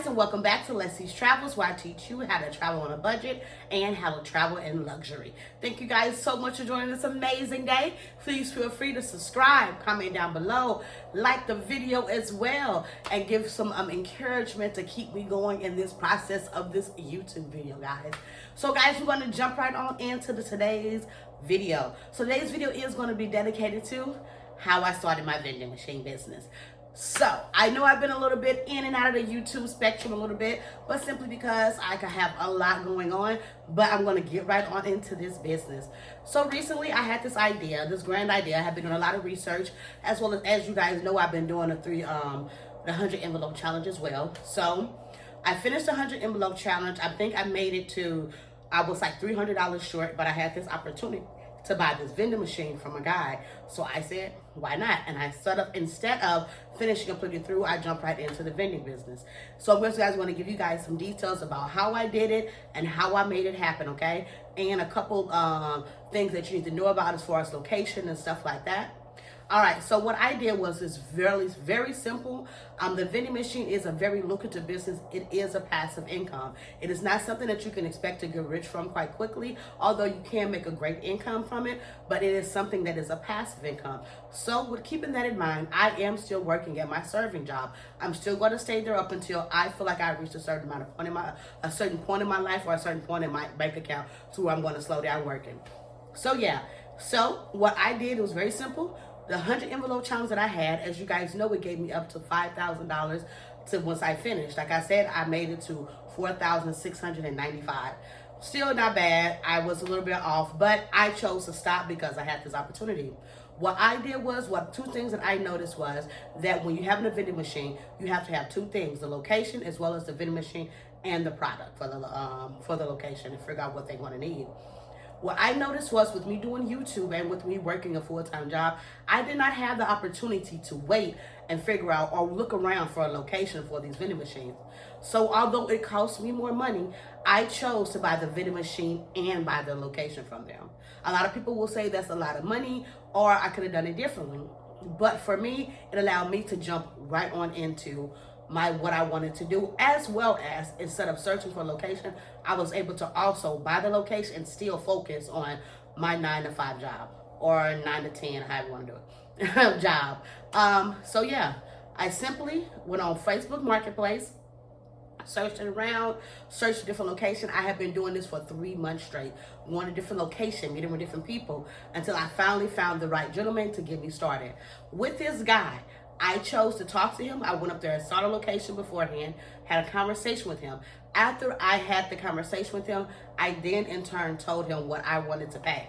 guys, and welcome back to Leslie's Travels, where I teach you how to travel on a budget and how to travel in luxury. Thank you guys so much for joining this amazing day. Please feel free to subscribe, comment down below, like the video as well, and give some encouragement to keep me going in this process of this YouTube video, guys. So guys, we're going to jump right on into today's video. So today's video is going to be dedicated to how I started my vending machine business. So I know I've been a little bit in and out of the YouTube spectrum a little bit, but simply because I could have a lot going on, but I'm going to get right on into this business. So recently I had this idea, this grand idea. I have been doing a lot of research, as well as you guys know, I've been doing the 100 envelope challenge as well. So I finished the 100 envelope challenge. I think I made it to, I was like $300 short, but I had this opportunity to buy this vending machine from a guy. So I said, why not? And I set up, instead of finishing completely through, I jumped right into the vending business. So I'm just going to give you guys some details about how I did it and how I made it happen, okay? And a couple things that you need to know about as far as location and stuff like that. All right, so what I did was this very simple. The vending machine is a very lucrative business. It is a passive income. It is not something that you can expect to get rich from quite quickly, although you can make a great income from it, but it is something that is a passive income. So with keeping that in mind, I am still working at my serving job. I'm still going to stay there up until I feel like I reached a certain point in my life or a certain point in my bank account to where I'm going to slow down working. So yeah, so what I did was very simple. The 100 envelope challenge that I had, as you guys know, it gave me up to $5,000 to once I finished. Like I said, I made it to $4,695. Still not bad. I was a little bit off, but I chose to stop because I had this opportunity. What I did was, two things that I noticed was that when you have a vending machine, you have to have two things: the location as well as the vending machine and the product for the location, and figure out what they want to need. What I noticed was, with me doing YouTube and with me working a full-time job, I did not have the opportunity to wait and figure out or look around for a location for these vending machines. So although it cost me more money, I chose to buy the vending machine and buy the location from them. A lot of people will say that's a lot of money, or I could have done it differently. But for me, it allowed me to jump right on into what I wanted to do, as well as, instead of searching for a location, I was able to also buy the location and still focus on my 9-to-5 job, or 9 to 10, however you want to do it, job. So yeah, I simply went on Facebook Marketplace, searched around, searched a different location. I have been doing this for 3 months straight, going to different location, meeting with different people, until I finally found the right gentleman to get me started. With this guy, I chose to talk to him. I went up there and saw the location beforehand, had a conversation with him. After I had the conversation with him, I then in turn told him what I wanted to pay.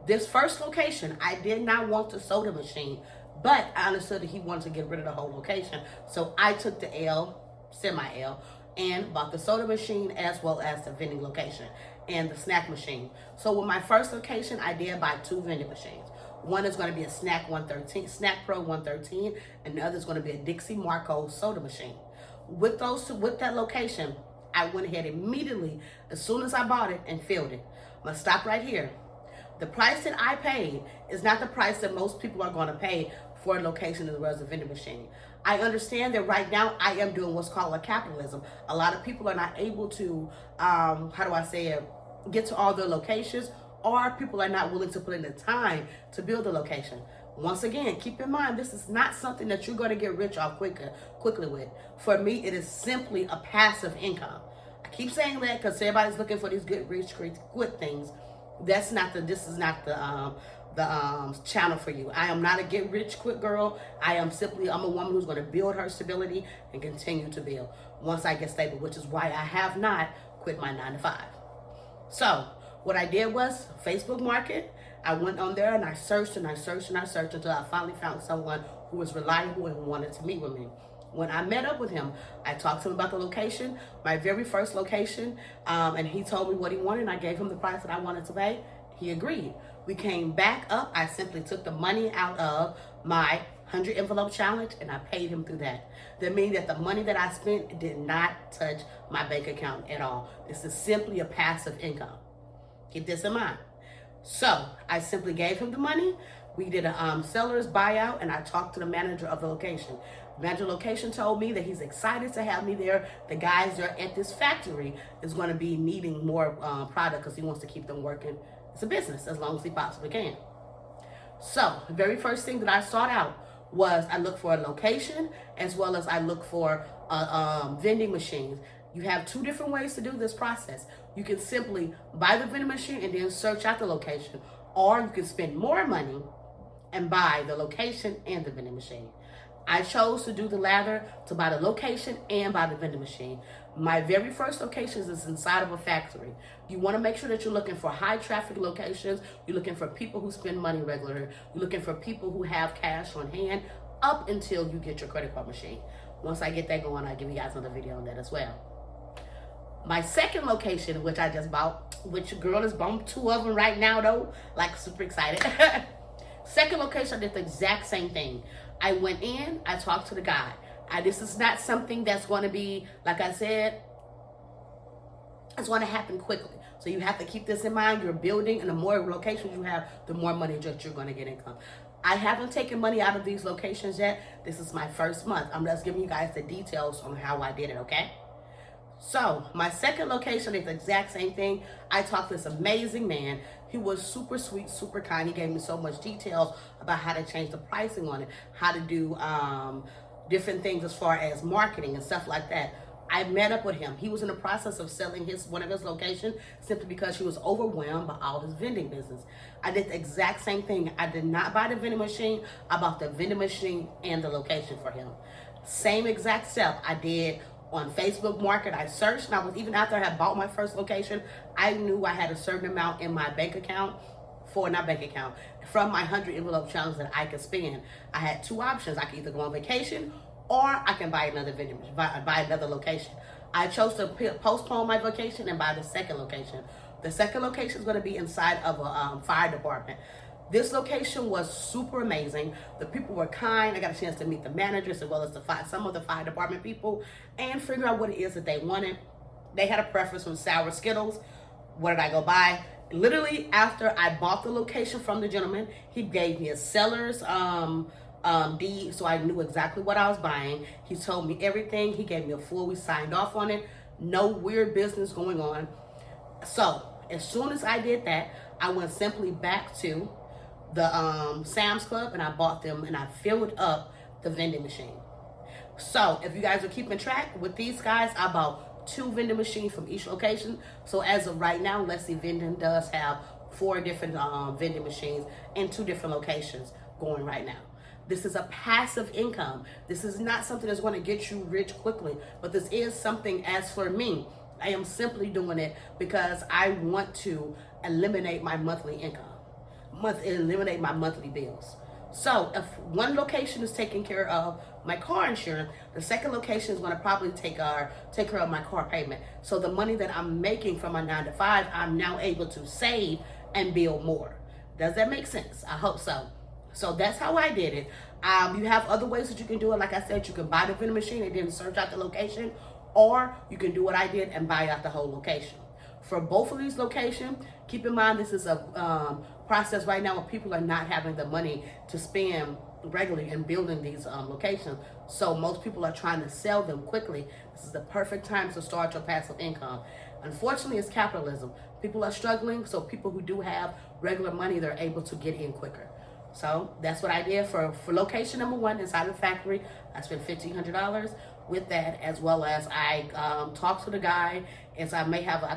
This first location, I did not want the soda machine, but I understood that he wanted to get rid of the whole location. So I took the L, semi-L, and bought the soda machine as well as the vending location and the snack machine. So with my first location, I did buy 2 vending machines. One is going to be a Snack Pro 113, and the other is going to be a Dixie Marco soda machine. With that location, I went ahead immediately, as soon as I bought it, and filled it. I'm going to stop right here. The price that I paid is not the price that most people are going to pay for a location as well as a vending machine. I understand that right now I am doing what's called a capitalism. A lot of people are not able to, get to all their locations, or people are not willing to put in the time to build a location. Once again, keep in mind, this is not something that you're going to get rich off quickly with. For me, it is simply a passive income. I keep saying that because everybody's looking for these get rich quick things. This is not the channel for you. I am not a get rich quick girl. I'm a woman who's going to build her stability and continue to build once I get stable, which is why I have not quit my 9-to-5. So what I did was Facebook Market. I went on there and I searched and I searched and I searched until I finally found someone who was reliable and who wanted to meet with me. When I met up with him, I talked to him about the location, my very first location, and he told me what he wanted, and I gave him the price that I wanted to pay. He agreed. We came back up. I simply took the money out of my 100 envelope challenge and I paid him through that. That means that the money that I spent did not touch my bank account at all. This is simply a passive income. Keep this in mind. So I simply gave him the money. We did a seller's buyout, and I talked to the manager of the location. Manager location told me that he's excited to have me there. The guys that are at this factory is going to be needing more product because he wants to keep them working. It's a business as long as he possibly can. So the very first thing that I sought out was I look for a location as well as I look for vending machines. You have two different ways to do this process. You can simply buy the vending machine and then search out the location, or you can spend more money and buy the location and the vending machine. I chose to do the latter, to buy the location and buy the vending machine. My very first locations is inside of a factory. You want to make sure that you're looking for high traffic locations. You're looking for people who spend money regularly. You're looking for people who have cash on hand up until you get your credit card machine. Once I get that going, I'll give you guys another video on that as well. My second location, which I just bought, which girl is bumped 2 of them right now though, like super excited. Second location, I did the exact same thing. I went in, I talked to the guy. This is not something that's going to be, like I said, it's going to happen quickly. So you have to keep this in mind. You're building, and the more locations you have, the more money that you're going to get income. I haven't taken money out of these locations yet. This is my first month. I'm just giving you guys the details on how I did it, okay? So my second location is the exact same thing. I talked to this amazing man. He was super sweet, super kind. He gave me so much details about how to change the pricing on it, how to do different things as far as marketing and stuff like that. I met up with him. He was in the process of selling one of his locations simply because he was overwhelmed by all his vending business. I did the exact same thing. I did not buy the vending machine. I bought the vending machine and the location for him. Same exact step I did on Facebook Market. I searched, and I was, even after I had bought my first location, I knew I had a certain amount in my bank account from my 100 envelope challenge that I could spend. I had 2 options. I could either go on vacation or I can buy another buy another location. I chose to postpone my vacation and buy the second location. The second location is going to be inside of a fire department. This location was super amazing. The people were kind. I got a chance to meet the managers as well as some of the fire department people and figure out what it is that they wanted. They had a preference for sour Skittles. What did I go buy? Literally after I bought the location from the gentleman, he gave me a seller's deed, so I knew exactly what I was buying. He told me everything. He gave me a full, we signed off on it. No weird business going on. So as soon as I did that, I went simply back to the Sam's Club and I bought them and I filled up the vending machine. So if you guys are keeping track with these guys, I bought 2 vending machines from each location. So as of right now, Let's See Vending does have 4 different vending machines in 2 different locations going right now. This is a passive income. This is not something that's going to get you rich quickly, but this is something, as for me, I am simply doing it because I want to eliminate my monthly income, eliminate my monthly bills. So if one location is taking care of my car insurance, the second location is going to probably take care of my car payment. So the money that I'm making from my 9 to 5, I'm now able to save and build more. Does that make sense? I hope so. So that's how I did it. You have other ways that you can do it. Like I said, you can buy the vending machine and then search out the location, or you can do what I did and buy out the whole location. For both of these locations, keep in mind this is a process right now where people are not having the money to spend regularly in building these locations. So most people are trying to sell them quickly. This is the perfect time to start your passive income. Unfortunately, it's capitalism. People are struggling, so people who do have regular money, they're able to get in quicker. So that's what I did for location number 1 inside the factory. I spent $1,500 with that, as well as I talked to the guy. As I may have, I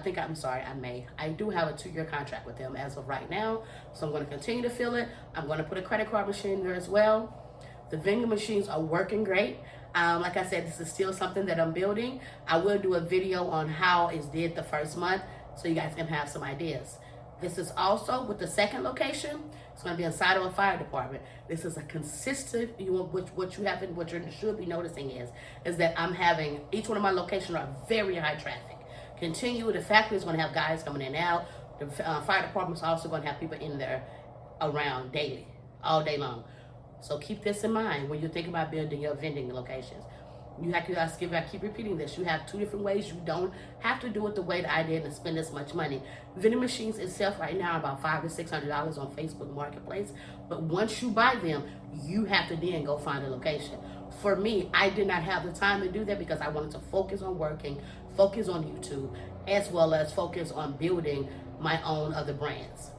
do have a 2-year contract with him as of right now. So I'm going to continue to fill it. I'm going to put a credit card machine there as well. The vending machines are working great. Like I said, this is still something that I'm building. I will do a video on how it did the first month so you guys can have some ideas. This is also with the second location. It's going to be inside of a fire department. This is a consistent, what you should be noticing is that I'm having, each one of my locations are very high traffic. The factory is going to have guys coming in and out. The fire department is also going to have people in there around daily, all day long. So keep this in mind when you think about building your vending locations. I keep repeating this. You have 2 different ways. You don't have to do it the way that I did and spend this much money. Vending machines itself right now are about $500 to $600 on Facebook Marketplace. But once you buy them, you have to then go find a location. For me, I did not have the time to do that because I wanted to focus on working, focus on YouTube, as well as focus on building my own other brands.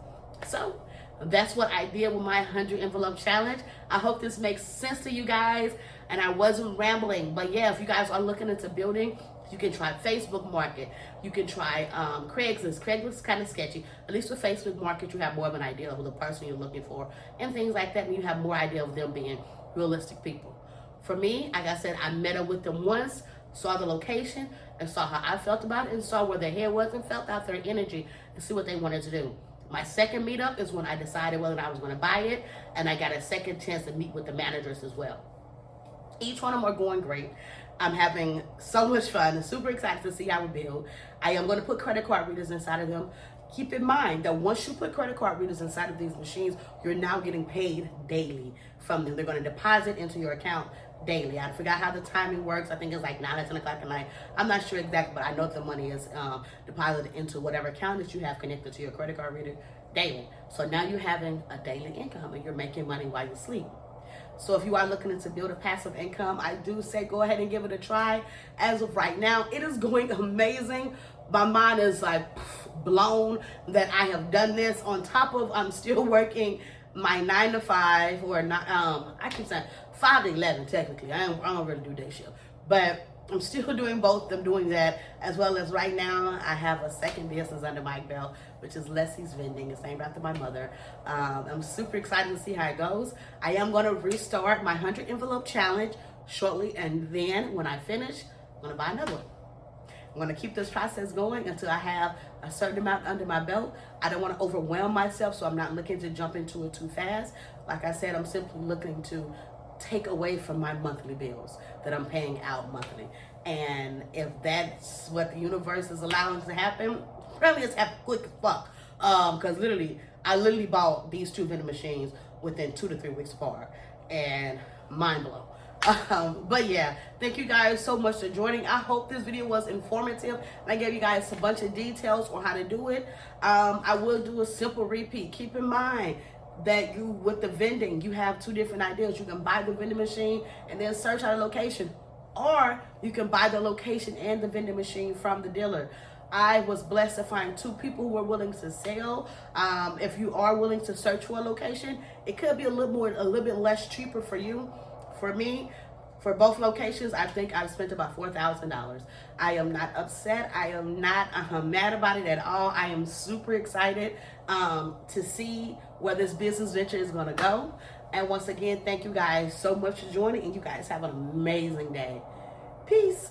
So that's what I did with my 100 envelope challenge. I hope this makes sense to you guys and I wasn't rambling. But yeah, if you guys are looking into building, you can try Facebook Market. You can try Craigslist. Craigslist is kind of sketchy. At least with Facebook Market, you have more of an idea of the person you're looking for and things like that. And you have more idea of them being realistic people. For me, like I said, I met up with them once, saw the location, and saw how I felt about it, and saw where their head was, and felt out their energy and see what they wanted to do. My second meetup is when I decided whether or not I was going to buy it, and I got a second chance to meet with the managers as well. Each one of them are going great. I'm having so much fun and super excited to see how we build. I am going to put credit card readers inside of them. Keep in mind that once you put credit card readers inside of these machines, you're now getting paid daily from them. They're going to deposit into your account daily. I forgot how the timing works. I think it's like 9 or 10 o'clock at night. I'm not sure exactly, but I know the money is deposited into whatever account that you have connected to your credit card reader daily. So now you're having a daily income and you're making money while you sleep. So if you are looking to build a passive income, I do say go ahead and give it a try. As of right now, it is going amazing. My mind is like blown that I have done this. On top of I'm still working my 9 to 5 or not. I keep saying 5 to 11 technically. I don't really do day shift, but I'm still doing both. I'm doing that as well as right now I have a second business under my belt, which is Leslie's Vending. It's named after my mother. I'm super excited to see how it goes. I am going to restart my 100 envelope challenge shortly, and then when I finish, I'm going to buy another one. I'm going to keep this process going until I have a certain amount under my belt. I don't want to overwhelm myself, so I'm not looking to jump into it too fast. Like I said, I'm simply looking to take away from my monthly bills that I'm paying out monthly. And if that's what the universe is allowing to happen, probably it's happened quick as fuck. Because I literally bought these 2 vending machines within 2 to 3 weeks apart. And mind blown. But yeah, thank you guys so much for joining. I hope this video was informative and I gave you guys a bunch of details on how to do it. I will do a simple repeat. Keep in mind that with the vending, you have 2 different ideas. You can buy the vending machine and then search out a location, or you can buy the location and the vending machine from the dealer. I was blessed to find 2 people who were willing to sell. If you are willing to search for a location, it could be a little bit less cheaper for you. For me, for both locations, I think I've spent about $4,000. I am not upset. I am not mad about it at all. I am super excited to see where this business venture is going to go. And once again, thank you guys so much for joining, and you guys have an amazing day. Peace.